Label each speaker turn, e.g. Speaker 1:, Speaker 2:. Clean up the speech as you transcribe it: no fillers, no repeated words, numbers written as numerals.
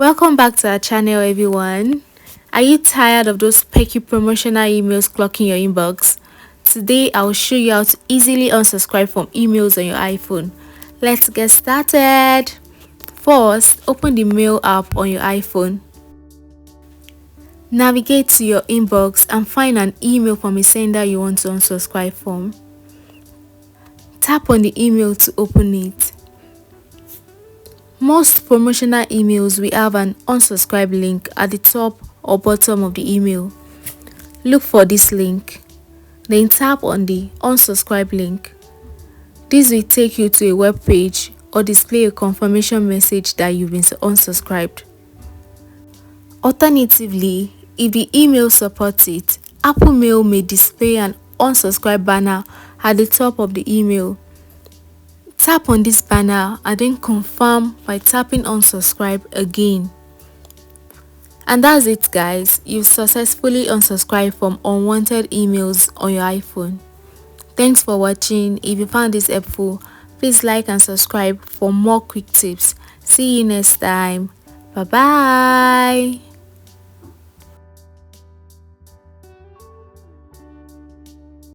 Speaker 1: Welcome back to our channel, everyone. Are you tired of those pecky promotional emails clocking your inbox? Today I'll show you how to easily unsubscribe from emails on your iPhone. Let's get started. First, open the mail app on your iPhone. Navigate to your inbox and find an email from a sender you want to unsubscribe from. Tap on the email to open it. Most promotional emails will have an unsubscribe link at the top or bottom of the email. Look for this link, then tap on the unsubscribe link. This will take you to a web page or display a confirmation message that you've been unsubscribed. Alternatively, if the email supports it, Apple Mail may display an unsubscribe banner at the top of the email. Tap on this banner and then confirm by tapping unsubscribe again. And that's it, guys. You've successfully unsubscribed from unwanted emails on your iPhone. Thanks for watching. If you found this helpful, please like and subscribe for more quick tips. See you next time. Bye bye.